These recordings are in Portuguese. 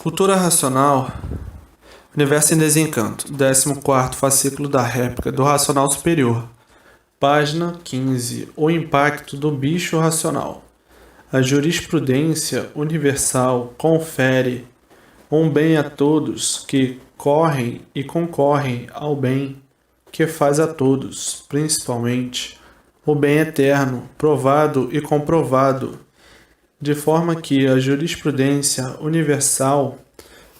Cultura racional, Universo em Desencanto, 14º fascículo da réplica do Racional Superior, página 15, o impacto do bicho racional. A jurisprudência universal confere um bem a todos que correm e concorrem ao bem que faz a todos, principalmente o bem eterno, provado e comprovado, de forma que a jurisprudência universal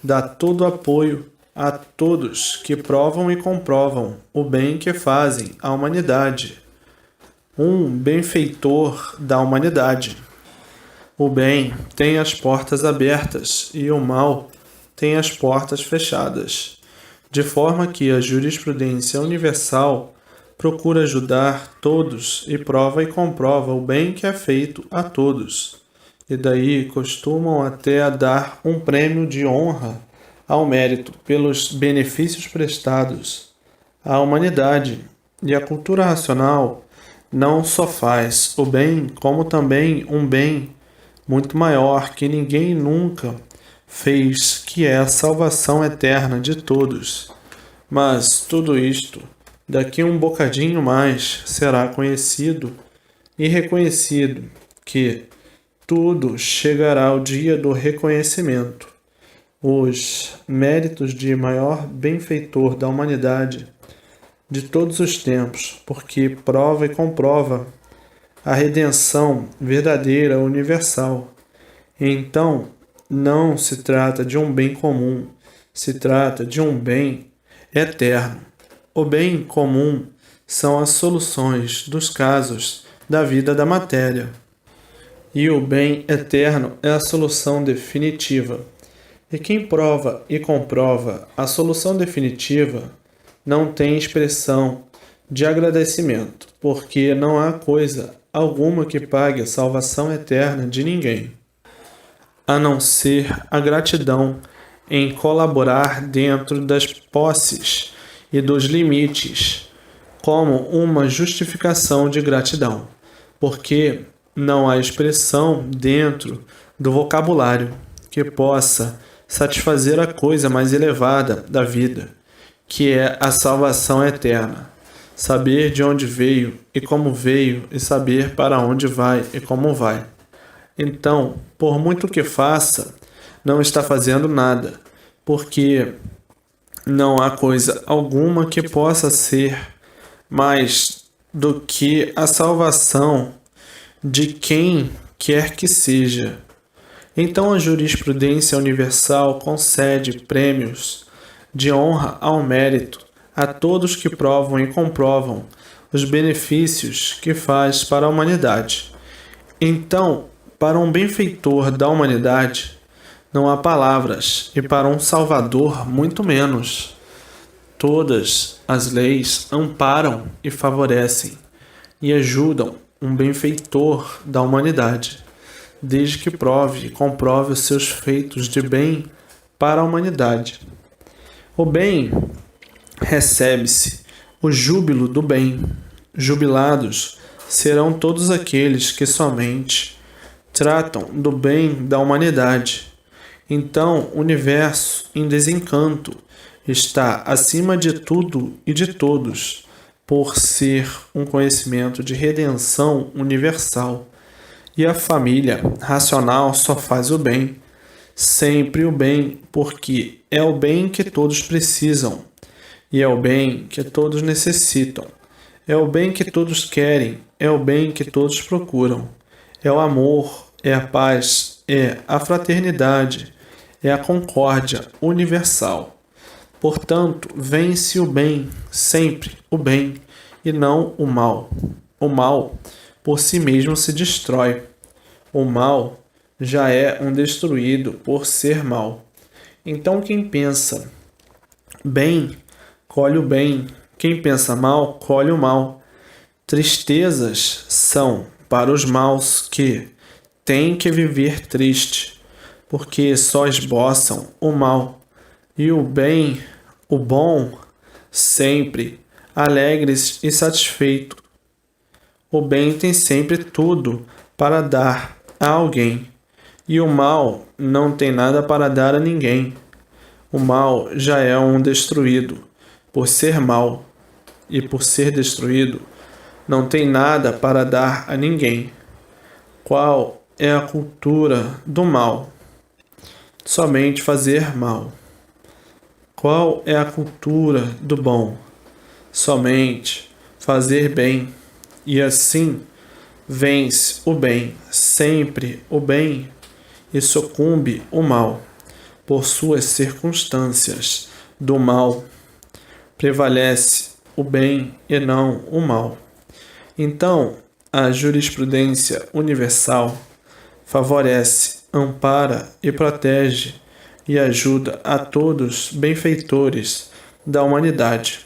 dá todo apoio a todos que provam e comprovam o bem que fazem à humanidade, um benfeitor da humanidade. O bem tem as portas abertas e o mal tem as portas fechadas, de forma que a jurisprudência universal procura ajudar todos e prova e comprova o bem que é feito a todos. E daí costumam até dar um prêmio de honra ao mérito pelos benefícios prestados à humanidade. E a cultura racional não só faz o bem, como também um bem muito maior que ninguém nunca fez, que é a salvação eterna de todos. Mas tudo isto, daqui um bocadinho mais, será conhecido e reconhecido, que tudo chegará ao dia do reconhecimento. Os méritos de maior benfeitor da humanidade de todos os tempos, porque prova e comprova a redenção verdadeira universal. Então, não se trata de um bem comum, se trata de um bem eterno. O bem comum são as soluções dos casos da vida da matéria. E o bem eterno é a solução definitiva. E quem prova e comprova a solução definitiva não tem expressão de agradecimento, porque não há coisa alguma que pague a salvação eterna de ninguém, a não ser a gratidão em colaborar dentro das posses e dos limites, como uma justificação de gratidão, porque não há expressão dentro do vocabulário que possa satisfazer a coisa mais elevada da vida, que é a salvação eterna. Saber de onde veio e como veio, e saber para onde vai e como vai. Então, por muito que faça, não está fazendo nada, porque não há coisa alguma que possa ser mais do que a salvação de quem quer que seja. Então a jurisprudência universal concede prêmios de honra ao mérito a todos que provam e comprovam os benefícios que faz para a humanidade. Então, para um benfeitor da humanidade, não há palavras, e para um salvador, muito menos. Todas as leis amparam e favorecem e ajudam um benfeitor da humanidade, desde que prove e comprove os seus feitos de bem para a humanidade. O bem recebe-se o júbilo do bem. Jubilados serão todos aqueles que somente tratam do bem da humanidade. Então, o universo em desencanto está acima de tudo e de todos, por ser um conhecimento de redenção universal. E a família racional só faz o bem, sempre o bem, porque é o bem que todos precisam, e é o bem que todos necessitam, é o bem que todos querem, é o bem que todos procuram, é o amor, é a paz, é a fraternidade, é a concórdia universal. Portanto, vence o bem, sempre o bem, e não o mal. O mal por si mesmo se destrói. O mal já é um destruído por ser mal. Então quem pensa bem, colhe o bem. Quem pensa mal, colhe o mal. Tristezas são para os maus que têm que viver triste, porque só esboçam o mal. E o bem, o bom, sempre alegres e satisfeito. O bem tem sempre tudo para dar a alguém, E o mal não tem nada para dar a ninguém. O mal já é um destruído, por ser mal, e por ser destruído, não tem nada para dar a ninguém. Qual é a cultura do mal? Somente fazer mal. Qual é a cultura do bom? Somente fazer bem. E assim vence o bem, sempre o bem, e sucumbe o mal. Por suas circunstâncias do mal, prevalece o bem e não o mal. Então, a jurisprudência universal favorece, ampara e protege e ajuda a todos benfeitores da humanidade.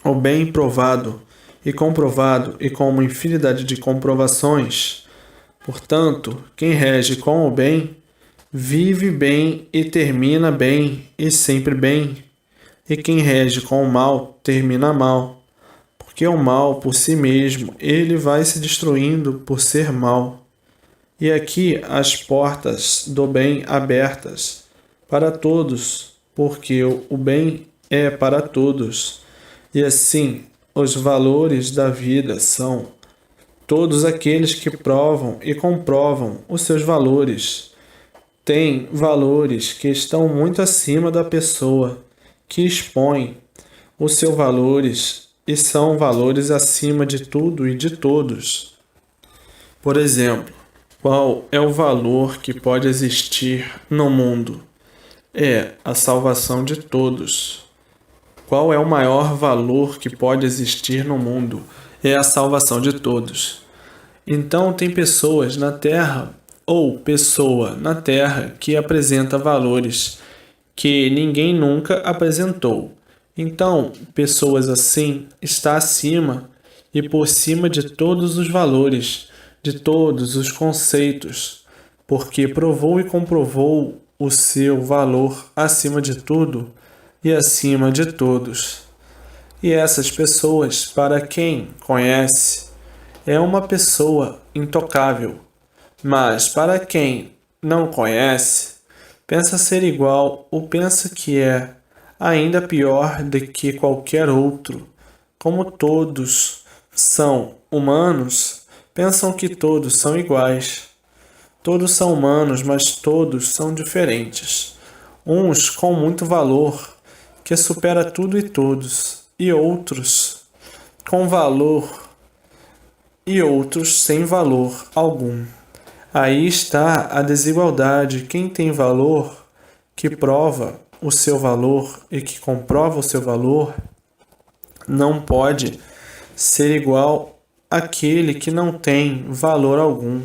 O bem provado e comprovado e com uma infinidade de comprovações. Portanto, quem rege com o bem, vive bem e termina bem e sempre bem. E quem rege com o mal, termina mal. Porque o mal por si mesmo, ele vai se destruindo por ser mal. E aqui as portas do bem abertas para todos, porque o bem é para todos. E assim, os valores da vida são todos aqueles que provam e comprovam os seus valores. Têm valores que estão muito acima da pessoa que expõe os seus valores e são valores acima de tudo e de todos. Por exemplo, qual é o valor que pode existir no mundo? É a salvação de todos. Qual é o maior valor que pode existir no mundo? É a salvação de todos. Então, tem pessoas na Terra ou pessoa na Terra que apresenta valores que ninguém nunca apresentou. Então, pessoas assim está acima e por cima de todos os valores, de todos os conceitos, porque provou e comprovou o seu valor acima de tudo e acima de todos. E essas pessoas, para quem conhece, é uma pessoa intocável, mas para quem não conhece, pensa ser igual ou pensa que é ainda pior do que qualquer outro. Como todos são humanos, pensam que todos são iguais. Todos são humanos, mas todos são diferentes. Uns com muito valor, que supera tudo e todos, e outros com valor e outros sem valor algum. Aí está a desigualdade. Quem tem valor, que prova o seu valor e que comprova o seu valor, não pode ser igual àquele que não tem valor algum.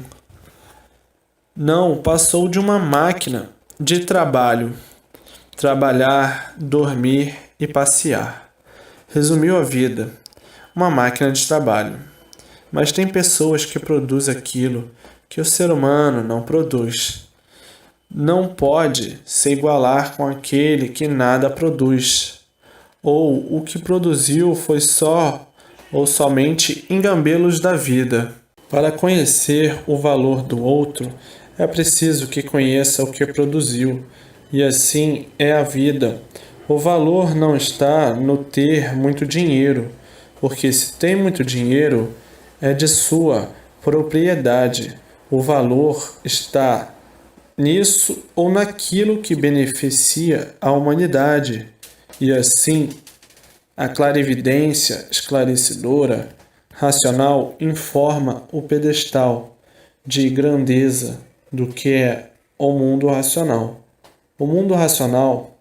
Não passou de uma máquina de trabalho, trabalhar, dormir e passear. Resumiu a vida, uma máquina de trabalho. Mas tem pessoas que produzem aquilo que o ser humano não produz. Não pode se igualar com aquele que nada produz. Ou o que produziu foi só ou somente engambelos da vida. Para conhecer o valor do outro, é preciso que conheça o que produziu. E assim é a vida. O valor não está no ter muito dinheiro, porque se tem muito dinheiro, é de sua propriedade. O valor está nisso ou naquilo que beneficia a humanidade. E assim, a clarividência esclarecedora, racional, informa o pedestal de grandeza do que é o mundo racional. O mundo racional,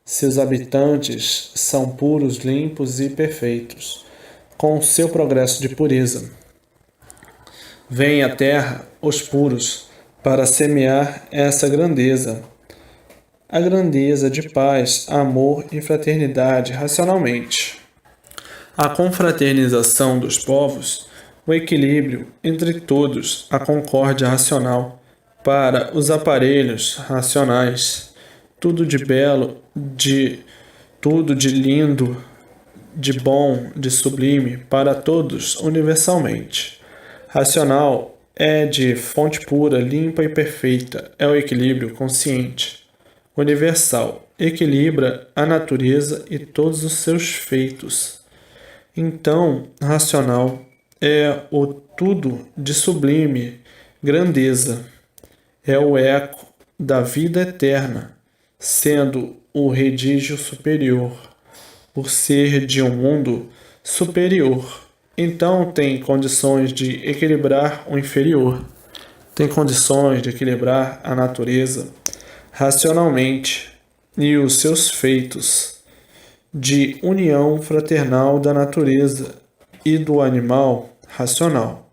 seus habitantes são puros, limpos e perfeitos, com seu progresso de pureza. Vêm à terra os puros para semear essa grandeza, a grandeza de paz, amor e fraternidade racionalmente. A confraternização dos povos, o equilíbrio entre todos, a concórdia racional para os aparelhos racionais, tudo de belo, tudo de lindo, de bom, de sublime, para todos universalmente. Racional é de fonte pura, limpa e perfeita, é o equilíbrio consciente. Universal, equilibra a natureza e todos os seus feitos. Então, racional é o tudo de sublime grandeza, é o eco da vida eterna, sendo o redígio superior, por ser de um mundo superior. Então tem condições de equilibrar o inferior, tem condições de equilibrar a natureza racionalmente e os seus feitos de união fraternal da natureza e do animal racional.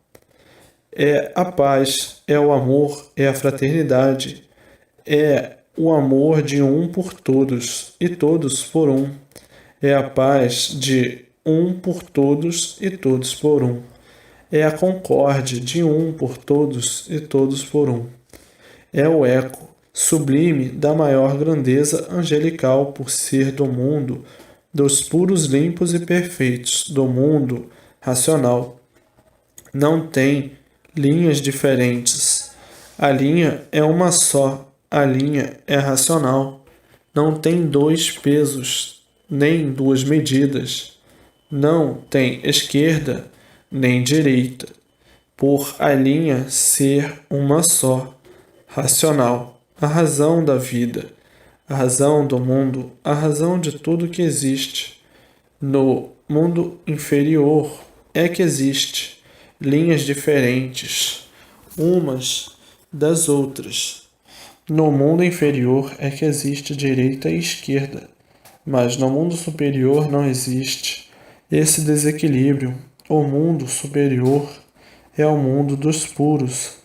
É a paz, é o amor, é a fraternidade, é o amor de um por todos e todos por um. É a paz de um por todos e todos por um. É a concórdia de um por todos e todos por um. É o eco sublime da maior grandeza angelical por ser do mundo dos puros, limpos e perfeitos, do mundo racional. Não tem linhas diferentes. A linha é uma só. A linha é racional. Não tem dois pesos, nem duas medidas. Não tem esquerda nem direita. Por a linha ser uma só. Racional. A razão da vida. A razão do mundo. A razão de tudo que existe. No mundo inferior é que existe linhas diferentes, umas das outras. No mundo inferior é que existe direita e esquerda, mas no mundo superior não existe esse desequilíbrio. O mundo superior é o mundo dos puros,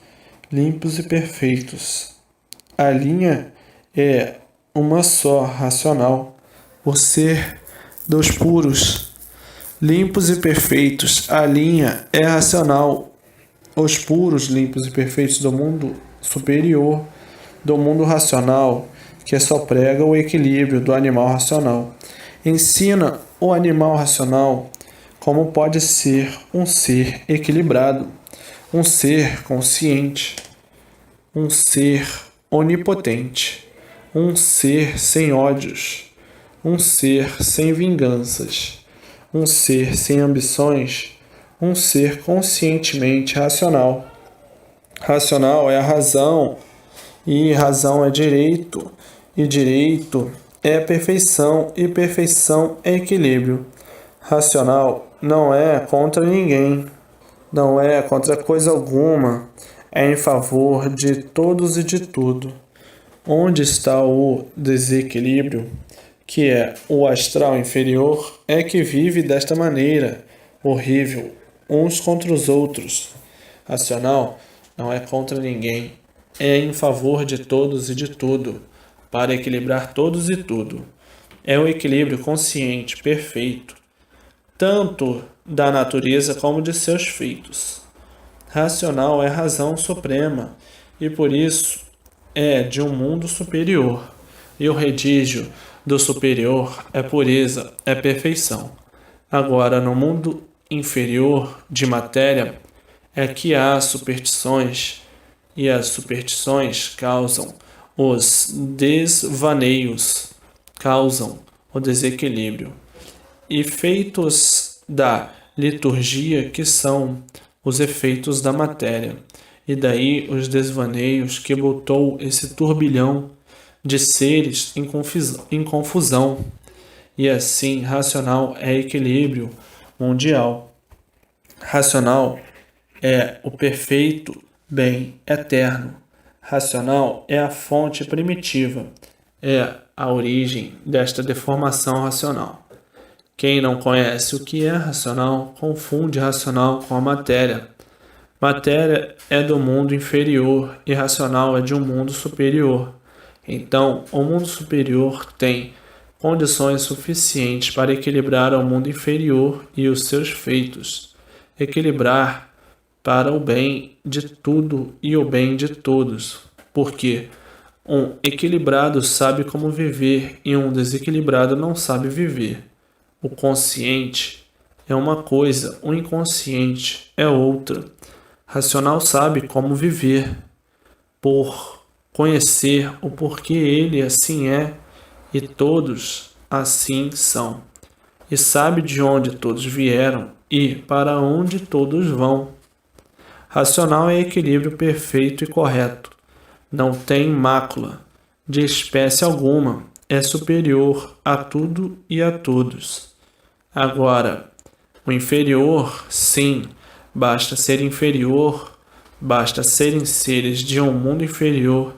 limpos e perfeitos. A linha é uma só, racional, por ser dos puros, limpos e perfeitos. A linha é racional. Os puros, limpos e perfeitos do mundo superior, do mundo racional, que só prega o equilíbrio do animal racional. Ensina o animal racional como pode ser um ser equilibrado, um ser consciente, um ser onipotente, um ser sem ódios, um ser sem vinganças, um ser sem ambições, um ser conscientemente racional. Racional é a razão, e razão é direito, e direito é perfeição, e perfeição é equilíbrio. Racional não é contra ninguém, não é contra coisa alguma, é em favor de todos e de tudo. Onde está o desequilíbrio, que é o astral inferior, é que vive desta maneira horrível, uns contra os outros. Racional não é contra ninguém, é em favor de todos e de tudo, para equilibrar todos e tudo. É o equilíbrio consciente, perfeito, tanto da natureza como de seus feitos. Racional é razão suprema, e por isso é de um mundo superior, e o redígio do superior é pureza, é perfeição. Agora, no mundo inferior de matéria, é que há superstições, e as superstições causam os desvaneios, causam o desequilíbrio. E feitos da liturgia, que são os efeitos da matéria, e daí os desvaneios que botou esse turbilhão de seres em confusão. E assim, racional é equilíbrio mundial. Racional é o perfeito bem eterno. Racional é a fonte primitiva, é a origem desta deformação racional. Quem não conhece o que é racional, confunde racional com a matéria. Matéria é do mundo inferior e racional é de um mundo superior. Então, o mundo superior tem condições suficientes para equilibrar o mundo inferior e os seus feitos. Equilibrar para o bem de tudo e o bem de todos. Porque um equilibrado sabe como viver e um desequilibrado não sabe viver. O consciente é uma coisa, o inconsciente é outra. Racional sabe como viver, por conhecer o porquê ele assim é e todos assim são, e sabe de onde todos vieram e para onde todos vão. Racional é equilíbrio perfeito e correto, não tem mácula, de espécie alguma, é superior a tudo e a todos. Agora, o inferior, sim, basta ser inferior, basta serem seres de um mundo inferior,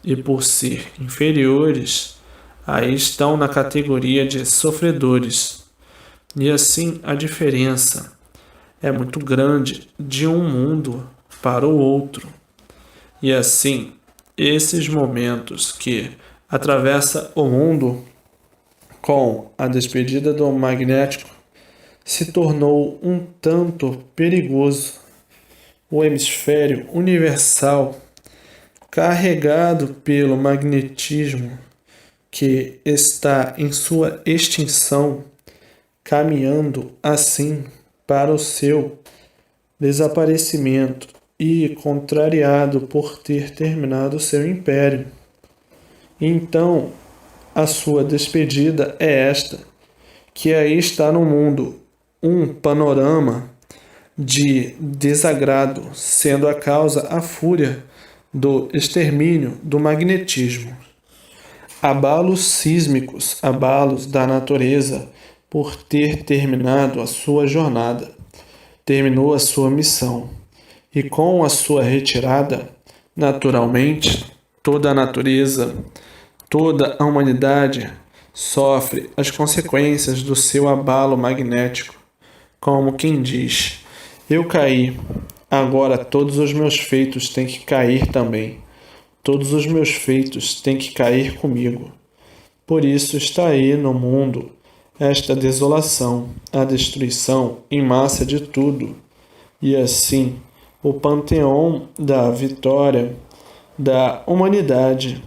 e por ser inferiores, aí estão na categoria de sofredores. E assim a diferença é muito grande de um mundo para o outro. E assim, esses momentos que atravessa o mundo com a despedida do magnético se tornou um tanto perigoso. O hemisfério universal, carregado pelo magnetismo que está em sua extinção, caminhando assim para o seu desaparecimento e contrariado por ter terminado seu império. Então, a sua despedida é esta, que aí está no mundo um panorama de desagrado, sendo a causa a fúria do extermínio do magnetismo. Abalos sísmicos, abalos da natureza por ter terminado a sua jornada, terminou a sua missão. E com a sua retirada, naturalmente, toda a natureza, toda a humanidade sofre as consequências do seu abalo magnético, como quem diz: eu caí, agora todos os meus feitos têm que cair também. Todos os meus feitos têm que cair comigo. Por isso está aí no mundo esta desolação, a destruição em massa de tudo. E assim, o panteão da vitória da humanidade,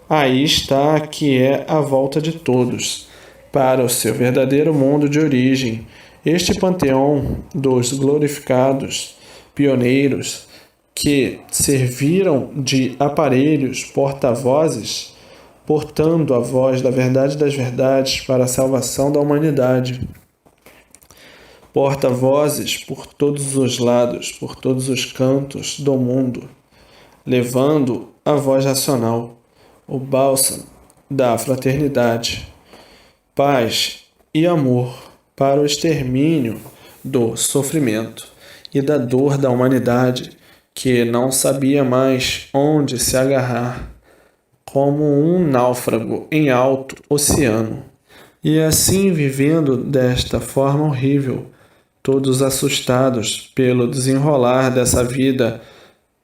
aí está que é a volta de todos para o seu verdadeiro mundo de origem. Este panteão dos glorificados pioneiros que serviram de aparelhos porta-vozes, portando a voz da verdade das verdades para a salvação da humanidade. Porta-vozes por todos os lados, por todos os cantos do mundo, levando a voz racional, o bálsamo da fraternidade, paz e amor para o extermínio do sofrimento e da dor da humanidade que não sabia mais onde se agarrar, como um náufrago em alto oceano. E assim vivendo desta forma horrível, todos assustados pelo desenrolar dessa vida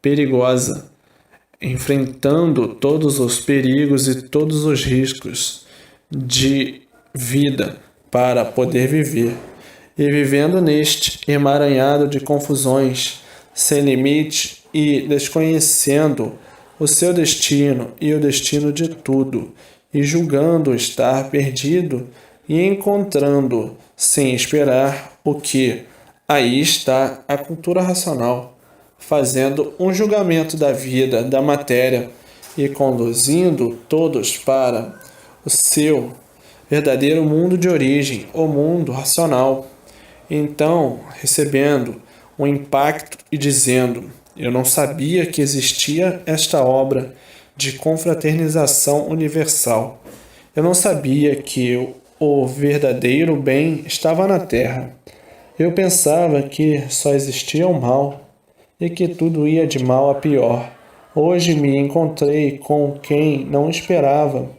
perigosa, enfrentando todos os perigos e todos os riscos de vida para poder viver, e vivendo neste emaranhado de confusões, sem limite e desconhecendo o seu destino e o destino de tudo, e julgando estar perdido e encontrando, sem esperar, o que aí está a cultura racional, fazendo um julgamento da vida, da matéria e conduzindo todos para o seu verdadeiro mundo de origem, o mundo racional. Então, recebendo um impacto e dizendo: eu não sabia que existia esta obra de confraternização universal. Eu não sabia que o verdadeiro bem estava na Terra. Eu pensava que só existia o mal e que tudo ia de mal a pior. Hoje me encontrei com quem não esperava.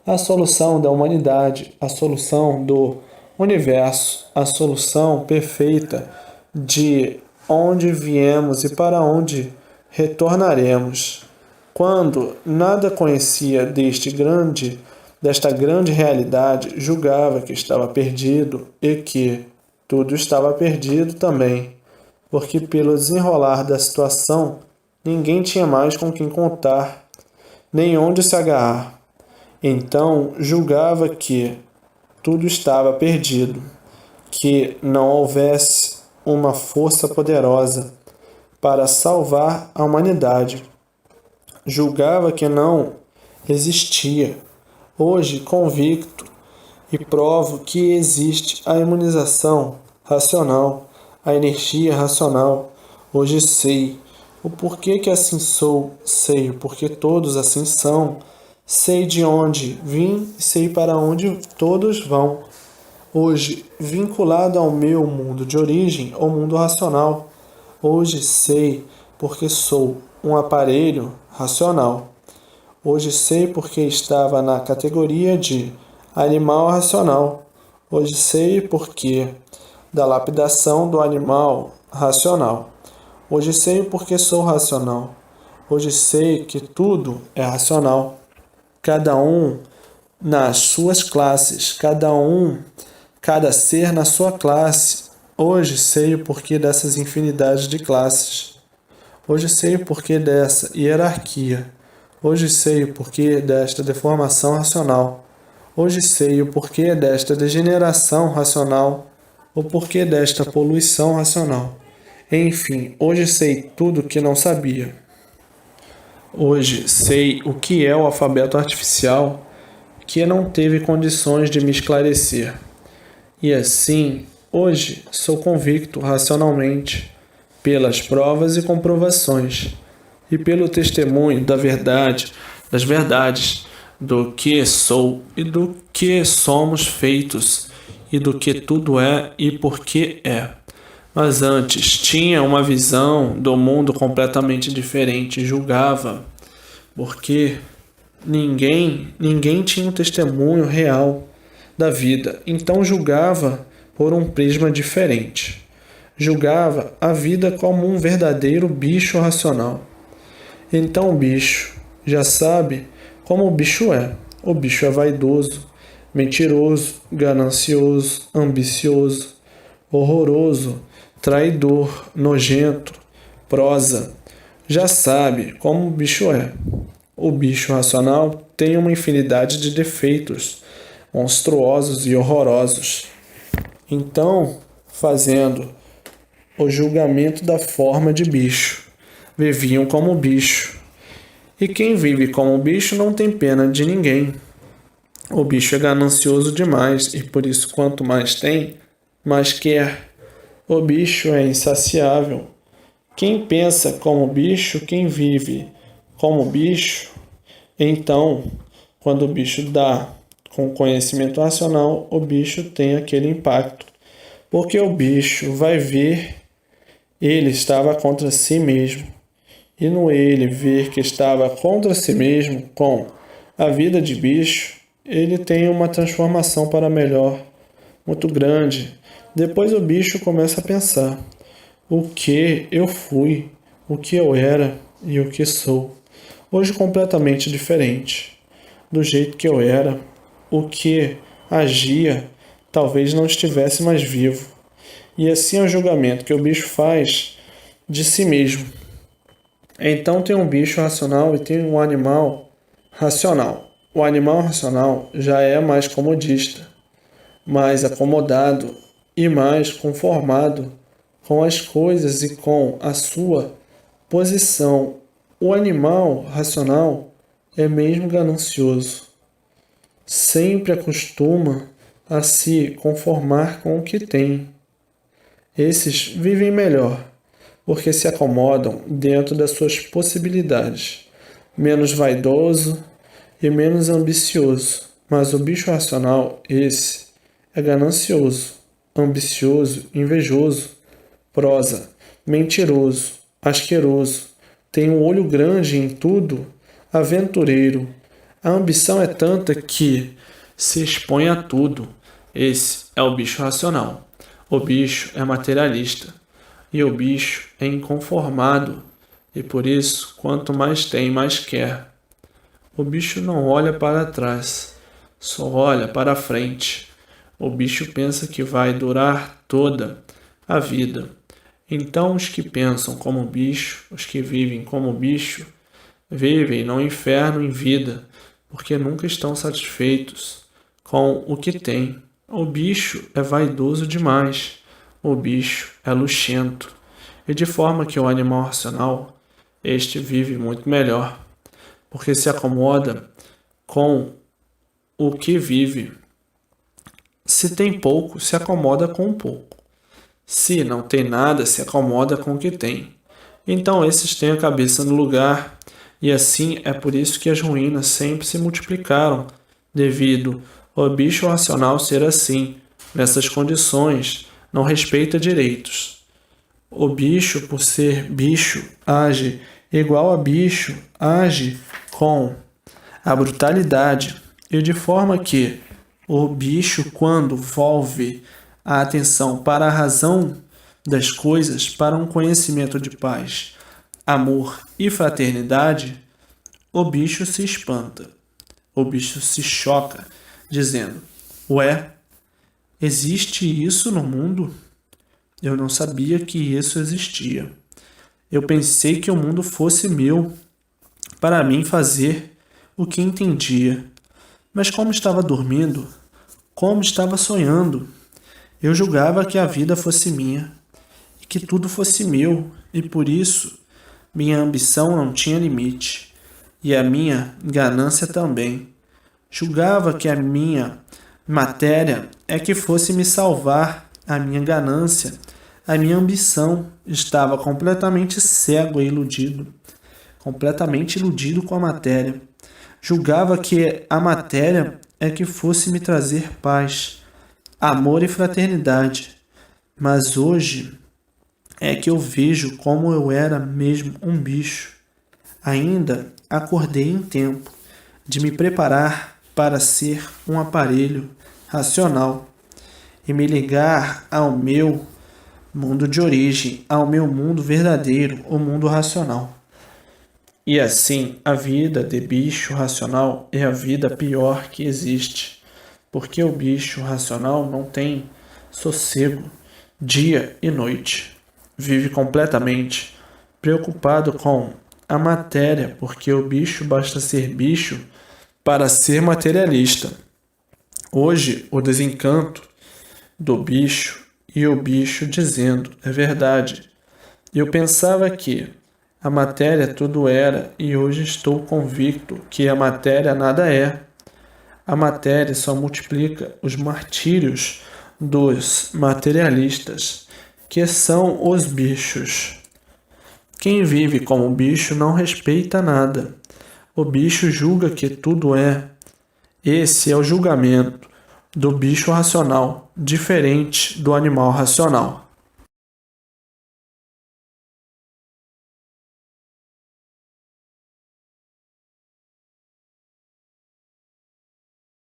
A solução da humanidade, a solução do universo, a solução perfeita de onde viemos e para onde retornaremos. Quando nada conhecia desta grande realidade, julgava que estava perdido e que tudo estava perdido também, porque pelo desenrolar da situação, ninguém tinha mais com quem contar, nem onde se agarrar. Então julgava que tudo estava perdido, que não houvesse uma força poderosa para salvar a humanidade. Julgava que não existia. Hoje, convicto e provo que existe a imunização racional, a energia racional. Hoje sei o porquê que assim sou, sei o porquê todos assim são, sei de onde vim e sei para onde todos vão. Hoje, vinculado ao meu mundo de origem, ao mundo racional. Hoje sei porque sou um aparelho racional. Hoje sei porque estava na categoria de animal racional. Hoje sei porque da lapidação do animal racional. Hoje sei porque sou racional. Hoje sei que tudo é racional. Cada um nas suas classes, cada ser na sua classe. Hoje sei o porquê dessas infinidades de classes. Hoje sei o porquê dessa hierarquia. Hoje sei o porquê desta deformação racional. Hoje sei o porquê desta degeneração racional, o porquê desta poluição racional. Enfim, hoje sei tudo o que não sabia. Hoje sei o que é o alfabeto artificial, que não teve condições de me esclarecer. E assim, hoje sou convicto racionalmente, pelas provas e comprovações, e pelo testemunho da verdade, das verdades, do que sou e do que somos feitos, e do que tudo é e por que é. Mas antes tinha uma visão do mundo completamente diferente, julgava, porque ninguém tinha um testemunho real da vida, então julgava por um prisma diferente. Julgava a vida como um verdadeiro bicho racional. Então o bicho já sabe como o bicho é. O bicho é vaidoso, mentiroso, ganancioso, ambicioso, horroroso, traidor, nojento, prosa. Já sabe como o bicho é. O bicho racional tem uma infinidade de defeitos, monstruosos e horrorosos. Então, fazendo o julgamento da forma de bicho, viviam como bicho. E quem vive como bicho não tem pena de ninguém. O bicho é ganancioso demais e por isso quanto mais tem, mais quer. O bicho é insaciável. Quem pensa como bicho, quem vive como bicho, então, quando o bicho dá com conhecimento racional, o bicho tem aquele impacto. Porque o bicho vai ver, ele estava contra si mesmo. E no ele ver que estava contra si mesmo, com a vida de bicho, ele tem uma transformação para melhor, muito grande. Depois o bicho começa a pensar: o que eu fui, o que eu era e o que sou. Hoje completamente diferente. Do jeito que eu era, o que agia, talvez não estivesse mais vivo. E assim é o julgamento que o bicho faz de si mesmo. Então tem um bicho racional e tem um animal racional. O animal racional já é mais comodista, mais acomodado e mais conformado com as coisas e com a sua posição. O animal racional é mesmo ganancioso. Sempre acostuma a se conformar com o que tem. Esses vivem melhor, porque se acomodam dentro das suas possibilidades, menos vaidoso e menos ambicioso. Mas o bicho racional, esse, é ganancioso, ambicioso, invejoso, prosa, mentiroso, asqueroso, tem um olho grande em tudo, aventureiro. A ambição é tanta que se expõe a tudo. Esse é o bicho racional. O bicho é materialista. E o bicho é inconformado. E por isso, quanto mais tem, mais quer. O bicho não olha para trás, só olha para frente. O bicho pensa que vai durar toda a vida. Então os que pensam como bicho, os que vivem como bicho, vivem no inferno em vida, porque nunca estão satisfeitos com o que têm. O bicho é vaidoso demais. O bicho é luxento. e de forma que o animal racional, este vive muito melhor, porque se acomoda com o que vive. Se tem pouco, se acomoda com um pouco. Se não tem nada, se acomoda com o que tem. Então esses têm a cabeça no lugar, e assim é por isso que as ruínas sempre se multiplicaram, devido ao bicho racional ser assim, nessas condições, não respeita direitos. O bicho, por ser bicho, age igual a bicho, age com a brutalidade, e de forma que o bicho, quando volve a atenção para a razão das coisas, para um conhecimento de paz, amor e fraternidade, o bicho se espanta, o bicho se choca, dizendo: Ué, existe isso no mundo? Eu não sabia que isso existia. Eu pensei que o mundo fosse meu, para mim fazer o que entendia. Mas como estava dormindo, como estava sonhando, eu julgava que a vida fosse minha e que tudo fosse meu, e por isso minha ambição não tinha limite, e a minha ganância também. Julgava que a minha matéria é que fosse me salvar, a minha ganância, a minha ambição. Estava completamente cego e iludido, completamente iludido com a matéria. Julgava que a matéria é que fosse me trazer paz, amor e fraternidade. Mas hoje é que eu vejo como eu era mesmo um bicho. Ainda acordei em tempo de me preparar para ser um aparelho racional e me ligar ao meu mundo de origem, ao meu mundo verdadeiro, o mundo racional. E assim, a vida de bicho racional é a vida pior que existe, porque o bicho racional não tem sossego dia e noite. Vive completamente preocupado com a matéria, porque o bicho basta ser bicho para ser materialista. Hoje, o desencanto do bicho e o bicho dizendo: é verdade. Eu pensava que a matéria tudo era, e hoje estou convicto que a matéria nada é. A matéria só multiplica os martírios dos materialistas, que são os bichos. Quem vive como bicho não respeita nada. O bicho julga que tudo é. Esse é o julgamento do bicho racional, diferente do animal racional.